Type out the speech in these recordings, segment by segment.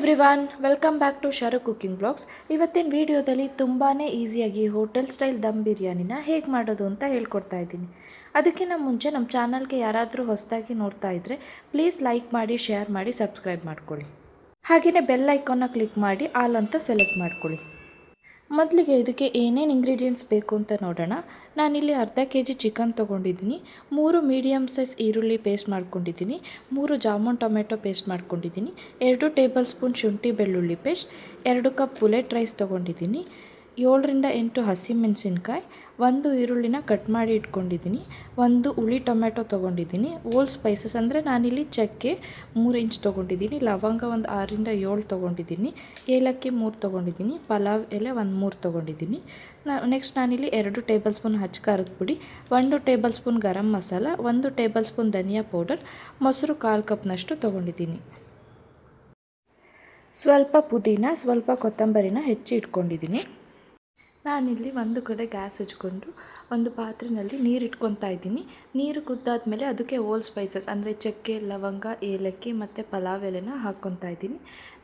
Everyone welcome back to Sharu cooking blogs. ಇವತ್ತಿನ ವಿಡಿಯೋದಲ್ಲಿ ತುಂಬಾ ಈಸಿಯಾಗಿ ಹೋಟೆಲ್ ಸ್ಟೈಲ್ ದಮ್ ಬಿರಿಯಾನಿನ ಹೇಗೆ ಮಾಡೋದು ಅಂತ ಹೇಳ್ಕೊಡ್ತಾ ಇದ್ದೀನಿ. ಅದಕ್ಕಿಂತ ಮುಂಚೆ ನಮ್ಮ ಚಾನಲ್ಗೆ ಯಾರಾದರೂ ಹೊಸದಾಗಿ ನೋಡ್ತಾ ಇದ್ದರೆ ಪ್ಲೀಸ್ ಲೈಕ್ ಮಾಡಿ, ಶೇರ್ ಮಾಡಿ, ಸಬ್ಸ್ಕ್ರೈಬ್ ಮಾಡ್ಕೊಳ್ಳಿ. ಹಾಗೆಯೇ ಬೆಲ್ ಐಕಾನ್ನ ಕ್ಲಿಕ್ ಮಾಡಿ ಆಲ್ ಅಂತ ಸೆಲೆಕ್ಟ್ ಮಾಡ್ಕೊಳ್ಳಿ. ಮೊದಲಿಗೆ ಇದಕ್ಕೆ ಏನೇನು ಇಂಗ್ರೀಡಿಯೆಂಟ್ಸ್ ಬೇಕು ಅಂತ ನೋಡೋಣ. ನಾನಿಲ್ಲಿ ಅರ್ಧ kg ಚಿಕನ್ ತೊಗೊಂಡಿದ್ದೀನಿ, 3 ಮೀಡಿಯಮ್ ಸೈಜ್ ಈರುಳ್ಳಿ ಪೇಸ್ಟ್ ಮಾಡ್ಕೊಂಡಿದ್ದೀನಿ, 3 ಜಾಮೂನ್ ಟೊಮೆಟೊ ಪೇಸ್ಟ್ ಮಾಡ್ಕೊಂಡಿದ್ದೀನಿ, 2 ಟೇಬಲ್ ಸ್ಪೂನ್ ಶುಂಠಿ ಬೆಳ್ಳುಳ್ಳಿ ಪೇಸ್ಟ್, 2 ಕಪ್ ಬುಲೆಟ್ ರೈಸ್ ತೊಗೊಂಡಿದ್ದೀನಿ, 7ರಿಂದ 8 ಹಸಿಮೆಣಸಿನ್ಕಾಯಿ, 1 ಈರುಳ್ಳಿನ ಕಟ್ ಮಾಡಿ ಇಟ್ಕೊಂಡಿದ್ದೀನಿ, 1 ಹುಳಿ ಟೊಮೆಟೊ ತೊಗೊಂಡಿದ್ದೀನಿ, ಓಲ್ ಸ್ಪೈಸಸ್ ಅಂದರೆ ನಾನಿಲ್ಲಿ ಚಕ್ಕೆ 3 ಇಂಚ್ ತೊಗೊಂಡಿದ್ದೀನಿ, ಲವಂಗ ಒಂದು 6ರಿಂದ 7 ತೊಗೊಂಡಿದ್ದೀನಿ, ಏಲಕ್ಕಿ 3 ತೊಗೊಂಡಿದ್ದೀನಿ, ಪಲಾವ್ ಎಲೆ ಒಂದು 3 ತೊಗೊಂಡಿದ್ದೀನಿ. ನೆಕ್ಸ್ಟ್ ನಾನಿಲ್ಲಿ 2 ಟೇಬಲ್ ಸ್ಪೂನ್ ಹಚ್ಚ ಖಾರದ ಪುಡಿ, 1 table spoon garam masala, 1 table spoon ಧನಿಯಾ ಪೌಡರ್, ಮೊಸರು 1/4 ಕಪ್ನಷ್ಟು ತೊಗೊಂಡಿದ್ದೀನಿ. ಸ್ವಲ್ಪ ಪುದೀನ, ಸ್ವಲ್ಪ ಕೊತ್ತಂಬರಿನ ಹೆಚ್ಚಿ ಇಟ್ಕೊಂಡಿದ್ದೀನಿ. ನಾನಿಲ್ಲಿ ಒಂದು ಕಡೆ ಗ್ಯಾಸ್ ಹಚ್ಕೊಂಡು ಒಂದು ಪಾತ್ರೆಯಲ್ಲಿ ನೀರು ಇಟ್ಕೊತಾ ಇದ್ದೀನಿ. ನೀರು ಕುದ್ದಾದ್ಮೇಲೆ ಅದಕ್ಕೆ ಓಲ್ ಸ್ಪೈಸಸ್ ಅಂದರೆ ಚಕ್ಕೆ, ಲವಂಗ, ಏಲಕ್ಕಿ ಮತ್ತು ಪಲಾವ್ ಎಲೆನ ಹಾಕ್ಕೊತಾ ಇದ್ದೀನಿ.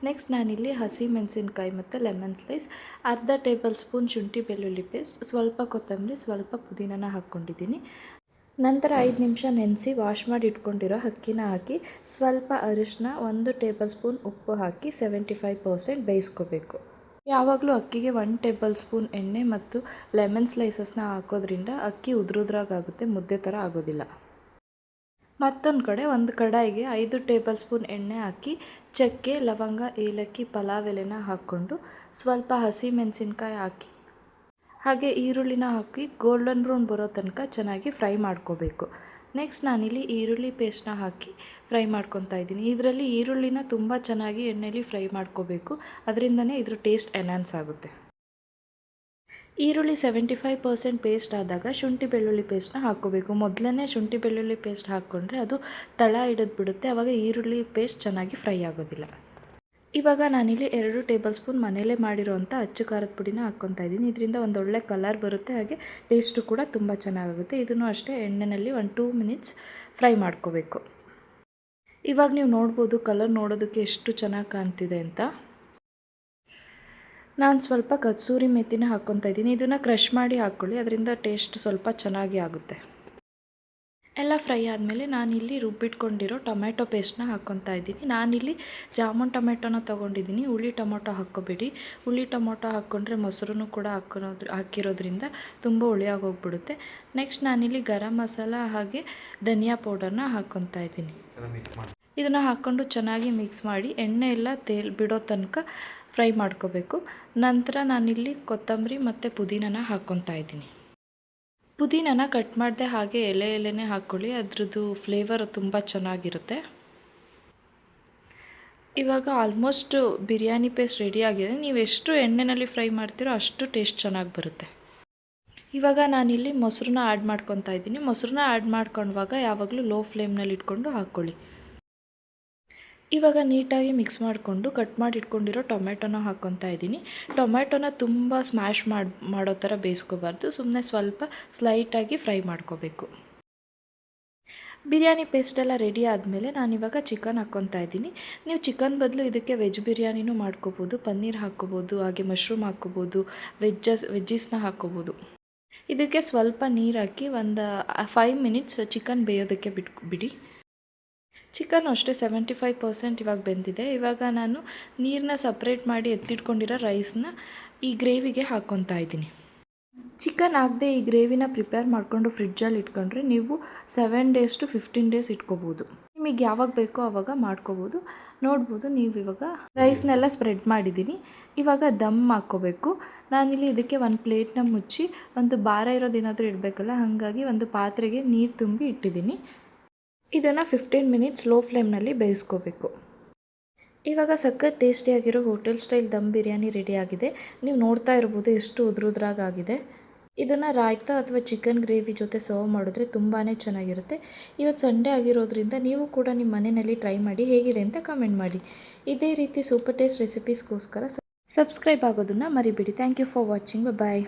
ನೆಕ್ಸ್ಟ್ ನಾನಿಲ್ಲಿ ಹಸಿ ಮೆಣಸಿನ್ಕಾಯಿ ಮತ್ತು ಲೆಮನ್ ಸ್ಲೈಸ್, ಅರ್ಧ ಟೇಬಲ್ ಸ್ಪೂನ್ ಶುಂಠಿ ಬೆಳ್ಳುಳ್ಳಿ ಪೇಸ್ಟ್, ಸ್ವಲ್ಪ ಕೊತ್ತಂಬರಿ, ಸ್ವಲ್ಪ ಪುದೀನನ ಹಾಕ್ಕೊಂಡಿದ್ದೀನಿ. ನಂತರ 5 ನಿಮಿಷ ನೆನೆಸಿ ವಾಶ್ ಮಾಡಿ ಇಟ್ಕೊಂಡಿರೋ ಅಕ್ಕಿನ ಹಾಕಿ ಸ್ವಲ್ಪ ಅರಿಶಿನ, 1 ಟೇಬಲ್ ಸ್ಪೂನ್ ಉಪ್ಪು ಹಾಕಿ 75% ಬೇಯಿಸ್ಕೋಬೇಕು. ಯಾವಾಗಲೂ ಅಕ್ಕಿಗೆ 1 ಟೇಬಲ್ ಸ್ಪೂನ್ ಎಣ್ಣೆ ಮತ್ತು ಲೆಮನ್ ಸ್ಲೈಸಸ್ನ ಹಾಕೋದ್ರಿಂದ ಅಕ್ಕಿ ಉದುರುದ್ರಾಗುತ್ತೆ, ಮುದ್ದೆ ಥರ ಆಗೋದಿಲ್ಲ. ಮತ್ತೊಂದು ಕಡೆ ಒಂದು ಕಡಾಯಿಗೆ 5 ಟೇಬಲ್ ಸ್ಪೂನ್ ಎಣ್ಣೆ ಹಾಕಿ ಚಕ್ಕೆ, ಲವಂಗ, ಏಲಕ್ಕಿ, ಪಲಾವ್ ಎಲೆನ ಹಾಕ್ಕೊಂಡು ಸ್ವಲ್ಪ ಹಸಿ ಮೆಣಸಿನ್ಕಾಯಿ ಹಾಕಿ ಹಾಗೆ ಈರುಳ್ಳಿನ ಹಾಕಿ ಗೋಲ್ಡನ್ ಬ್ರೌನ್ ಬರೋ ತನಕ ಚೆನ್ನಾಗಿ ಫ್ರೈ ಮಾಡ್ಕೋಬೇಕು. ನೆಕ್ಸ್ಟ್ ನಾನಿಲ್ಲಿ ಈರುಳ್ಳಿ ಪೇಸ್ಟ್ನ ಹಾಕಿ ಫ್ರೈ ಮಾಡ್ಕೊತಾ ಇದ್ದೀನಿ. ಇದರಲ್ಲಿ ಈರುಳ್ಳಿನ ತುಂಬ ಚೆನ್ನಾಗಿ ಎಣ್ಣೆಯಲ್ಲಿ ಫ್ರೈ ಮಾಡ್ಕೋಬೇಕು, ಅದರಿಂದನೇ ಇದ್ರ ಟೇಸ್ಟ್ ಎನ್ಹಾನ್ಸ್ ಆಗುತ್ತೆ. ಈರುಳ್ಳಿ 75% ಪೇಸ್ಟ್ ಆದಾಗ ಶುಂಠಿ ಬೆಳ್ಳುಳ್ಳಿ ಪೇಸ್ಟ್ನ ಹಾಕ್ಕೋಬೇಕು. ಮೊದಲೇ ಶುಂಠಿ ಬೆಳ್ಳುಳ್ಳಿ ಪೇಸ್ಟ್ ಹಾಕ್ಕೊಂಡ್ರೆ ಅದು ತಳ ಹಿಡಿದು ಬಿಡುತ್ತೆ, ಆವಾಗ ಈರುಳ್ಳಿ ಪೇಸ್ಟ್ ಚೆನ್ನಾಗಿ ಫ್ರೈ ಆಗೋದಿಲ್ಲ. ಇವಾಗ ನಾನಿಲ್ಲಿ 2 ಟೇಬಲ್ ಸ್ಪೂನ್ ಮನೆಯಲ್ಲೇ ಮಾಡಿರೋವಂಥ ಅಚ್ಚು ಖಾರದ ಪುಡಿನ ಹಾಕ್ಕೊತಾ ಇದ್ದೀನಿ. ಇದರಿಂದ ಒಂದೊಳ್ಳೆ ಕಲರ್ ಬರುತ್ತೆ, ಹಾಗೆ ಟೇಸ್ಟು ಕೂಡ ತುಂಬ ಚೆನ್ನಾಗುತ್ತೆ. ಇದನ್ನು ಅಷ್ಟೇ ಎಣ್ಣೆಯಲ್ಲಿ 1-2 ಮಿನಿಟ್ಸ್ ಫ್ರೈ ಮಾಡ್ಕೋಬೇಕು. ಇವಾಗ ನೀವು ನೋಡ್ಬೋದು ಕಲರ್ ನೋಡೋದಕ್ಕೆ ಎಷ್ಟು ಚೆನ್ನಾಗಿ ಕಾಣ್ತಿದೆ ಅಂತ. ನಾನು ಸ್ವಲ್ಪ ಕಸೂರಿ ಮೆಥಿನ ಹಾಕ್ಕೊತಾ ಇದ್ದೀನಿ. ಇದನ್ನು ಕ್ರಷ್ ಮಾಡಿ ಹಾಕ್ಕೊಳ್ಳಿ, ಅದರಿಂದ ಟೇಸ್ಟ್ ಸ್ವಲ್ಪ ಚೆನ್ನಾಗಿ ಆಗುತ್ತೆ. ಎಲ್ಲ ಫ್ರೈ ಆದಮೇಲೆ ನಾನಿಲ್ಲಿ ರುಬ್ಬಿಟ್ಕೊಂಡಿರೋ ಟೊಮೆಟೊ ಪೇಸ್ಟ್ನ ಹಾಕ್ಕೊತಾ ಇದ್ದೀನಿ. ನಾನಿಲ್ಲಿ ಜಾಮೂನ್ ಟೊಮೆಟೊನ ತೊಗೊಂಡಿದ್ದೀನಿ, ಹುಳಿ ಟೊಮೊಟೊ ಹಾಕ್ಕೋಬೇಡಿ. ಹುಳಿ ಟೊಮೊಟೊ ಹಾಕ್ಕೊಂಡ್ರೆ ಮೊಸರು ಕೂಡ ಹಾಕಿರೋದ್ರಿಂದ ತುಂಬ ಹುಳಿಯಾಗಿ ಹೋಗ್ಬಿಡುತ್ತೆ. ನೆಕ್ಸ್ಟ್ ನಾನಿಲ್ಲಿ ಗರಂ ಮಸಾಲ ಹಾಗೆ ಧನಿಯಾ ಪೌಡರ್ನ ಹಾಕ್ಕೊತಾ ಇದ್ದೀನಿ. ಇದನ್ನು ಹಾಕ್ಕೊಂಡು ಚೆನ್ನಾಗಿ ಮಿಕ್ಸ್ ಮಾಡಿ ಎಣ್ಣೆ ಎಲ್ಲ ಬಿಡೋ ತನಕ ಫ್ರೈ ಮಾಡ್ಕೋಬೇಕು. ನಂತರ ನಾನಿಲ್ಲಿ ಕೊತ್ತಂಬರಿ ಮತ್ತು ಪುದೀನನ ಹಾಕ್ಕೊತಾ ಇದ್ದೀನಿ. ಪುದೀನನ ಕಟ್ ಮಾಡದೆ ಹಾಗೆ ಎಲೆನೇ ಹಾಕ್ಕೊಳ್ಳಿ, ಅದ್ರದ್ದು ಫ್ಲೇವರ್ ತುಂಬ ಚೆನ್ನಾಗಿರುತ್ತೆ. ಇವಾಗ ಆಲ್ಮೋಸ್ಟ್ ಬಿರಿಯಾನಿ ಪೇಸ್ಟ್ ರೆಡಿ ಆಗಿದೆ. ನೀವು ಎಷ್ಟು ಎಣ್ಣೆಯಲ್ಲಿ ಫ್ರೈ ಮಾಡ್ತೀರೋ ಅಷ್ಟು ಟೇಸ್ಟ್ ಚೆನ್ನಾಗಿ ಬರುತ್ತೆ. ಇವಾಗ ನಾನಿಲ್ಲಿ ಮೊಸರನ್ನ ಆ್ಯಡ್ ಮಾಡ್ಕೊತಾ ಇದ್ದೀನಿ. ಮೊಸರನ್ನ ಆ್ಯಡ್ ಮಾಡ್ಕೊಳ್ಳುವಾಗ ಯಾವಾಗಲೂ ಲೋ ಫ್ಲೇಮ್ನಲ್ಲಿ ಇಟ್ಕೊಂಡು ಹಾಕ್ಕೊಳ್ಳಿ. ಇವಾಗ ನೀಟಾಗಿ ಮಿಕ್ಸ್ ಮಾಡಿಕೊಂಡು ಕಟ್ ಮಾಡಿ ಇಟ್ಕೊಂಡಿರೋ ಟೊಮೆಟೊನ ಹಾಕ್ಕೊತಾ ಇದ್ದೀನಿ. ಟೊಮೆಟೊನ ತುಂಬ ಸ್ಮ್ಯಾಶ್ ಮಾಡೋ ಥರ ಬೇಯಿಸ್ಕೋಬಾರ್ದು, ಸುಮ್ಮನೆ ಸ್ವಲ್ಪ ಸ್ಲೈಟಾಗಿ ಫ್ರೈ ಮಾಡ್ಕೋಬೇಕು. ಬಿರಿಯಾನಿ ಪೇಸ್ಟೆಲ್ಲ ರೆಡಿ ಆದಮೇಲೆ ನಾನಿವಾಗ ಚಿಕನ್ ಹಾಕ್ಕೊತಾ ಇದ್ದೀನಿ. ನೀವು ಚಿಕನ್ ಬದಲು ಇದಕ್ಕೆ ವೆಜ್ ಬಿರಿಯಾನಿನೂ ಮಾಡ್ಕೋಬೋದು, ಪನ್ನೀರ್ ಹಾಕ್ಕೋಬೋದು, ಹಾಗೆ ಮಶ್ರೂಮ್ ಹಾಕ್ಕೋಬೋದು, ವೆಜ್ಜೀಸ್ನ ಹಾಕ್ಕೋಬೋದು. ಇದಕ್ಕೆ ಸ್ವಲ್ಪ ನೀರು ಹಾಕಿ ಒಂದು 5 ಮಿನಿಟ್ಸ್ ಚಿಕನ್ ಬೇಯೋದಕ್ಕೆ ಬಿಡಿ. ಚಿಕನ್ ಅಷ್ಟೇ 75% ಇವಾಗ ಬೆಂದಿದೆ. ಇವಾಗ ನಾನು ನೀರನ್ನ ಸಪ್ರೇಟ್ ಮಾಡಿ ಎತ್ತಿಟ್ಕೊಂಡಿರೋ ರೈಸ್ನ ಈ ಗ್ರೇವಿಗೆ ಹಾಕ್ಕೊತಾ ಇದ್ದೀನಿ. ಚಿಕನ್ ಹಾಕದೆ ಈ ಗ್ರೇವಿನ ಪ್ರಿಪೇರ್ ಮಾಡಿಕೊಂಡು ಫ್ರಿಡ್ಜಲ್ಲಿ ಇಟ್ಕೊಂಡ್ರೆ ನೀವು 7 days to 15 days ಇಟ್ಕೋಬೋದು. ನಿಮಗೆ ಯಾವಾಗ ಬೇಕೋ ಆವಾಗ ಮಾಡ್ಕೋಬೋದು. ನೋಡ್ಬೋದು ನೀವು ಇವಾಗ ರೈಸ್ನೆಲ್ಲ ಸ್ಪ್ರೆಡ್ ಮಾಡಿದ್ದೀನಿ. ಇವಾಗ ದಮ್ ಹಾಕ್ಕೋಬೇಕು. ನಾನಿಲ್ಲಿ ಇದಕ್ಕೆ ಒಂದು ಪ್ಲೇಟ್ನ ಮುಚ್ಚಿ ಒಂದು ಭಾರ ಇರೋದೇನಾದರೂ ಇಡಬೇಕಲ್ಲ, ಹಾಗಾಗಿ ಒಂದು ಪಾತ್ರೆಗೆ ನೀರು ತುಂಬಿ ಇಟ್ಟಿದ್ದೀನಿ. ಇದನ್ನು 15 ಮಿನಿಟ್ಸ್ ಲೋ ಫ್ಲೇಮ್ನಲ್ಲಿ ಬೇಯಿಸ್ಕೋಬೇಕು. ಇವಾಗ ಸಖತ್ ಟೇಸ್ಟಿಯಾಗಿರೋ hotel style dum biryani ready ಆಗಿದೆ. ನೀವು ನೋಡ್ತಾ ಇರ್ಬೋದು ಎಷ್ಟು ಉದುರುದ್ರಾಗಿದೆ. ಇದನ್ನು ರಾಯ್ತಾ ಅಥವಾ ಚಿಕನ್ ಗ್ರೇವಿ ಜೊತೆ ಸರ್ವ್ ಮಾಡಿದ್ರೆ ತುಂಬಾ ಚೆನ್ನಾಗಿರುತ್ತೆ. ಇವತ್ತು ಸಂಡೇ ಆಗಿರೋದ್ರಿಂದ ನೀವು ಕೂಡ ನಿಮ್ಮ ಮನೆಯಲ್ಲಿ ಟ್ರೈ ಮಾಡಿ ಹೇಗಿದೆ ಅಂತ ಕಮೆಂಟ್ ಮಾಡಿ. ಇದೇ ರೀತಿ ಸೂಪರ್ ಟೇಸ್ಟ್ ರೆಸಿಪೀಸ್ಗೋಸ್ಕರ ಸಬ್ಸ್ಕ್ರೈಬ್ ಆಗೋದನ್ನು ಮರಿಬೇಡಿ. Thank you for watching. Bye.